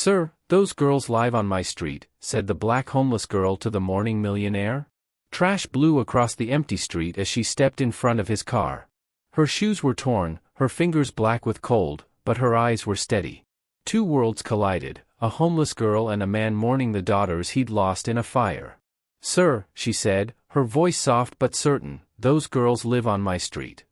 "Sir, those girls live on my street," said the black homeless girl to the mourning millionaire. Trash blew across the empty street as she stepped in front of his car. Her shoes were torn, her fingers black with cold, but her eyes were steady. Two worlds collided, a homeless girl and a man mourning the daughters he'd lost in a fire. "Sir," she said, her voice soft but certain, "those girls live on my street."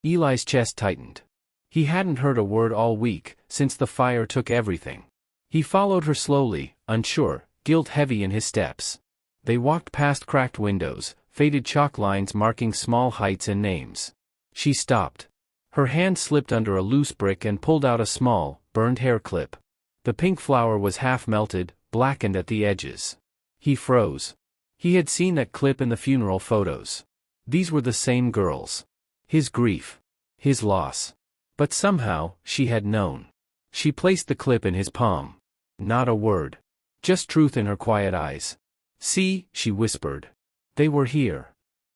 Eli's chest tightened. He hadn't heard a word all week, since the fire took everything. He followed her slowly, unsure, guilt heavy in his steps. They walked past cracked windows, faded chalk lines marking small heights and names. She stopped. Her hand slipped under a loose brick and pulled out a small, burned hair clip. The pink flower was half melted, blackened at the edges. He froze. He had seen that clip in the funeral photos. These were the same girls. His grief. His loss. But somehow, she had known. She placed the clip in his palm. Not a word. Just truth in her quiet eyes. "See," she whispered. They were here.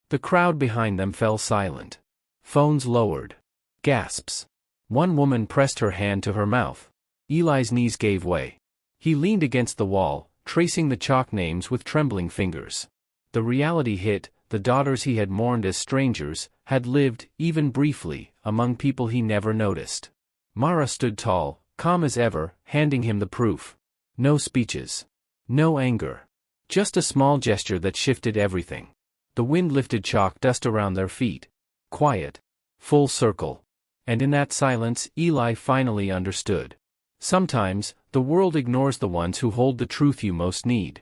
The crowd behind them fell silent. Phones lowered. Gasps. One woman pressed her hand to her mouth. Eli's knees gave way. He leaned against the wall, tracing the chalk names with trembling fingers. The reality hit: the daughters he had mourned as strangers, had lived, even briefly, among people he never noticed. Mara stood tall, calm as ever, handing him the proof. No speeches. No anger. Just a small gesture that shifted everything. The wind lifted chalk dust around their feet. Quiet. Full circle. And in that silence, Eli finally understood. Sometimes, the world ignores the ones who hold the truth you most need.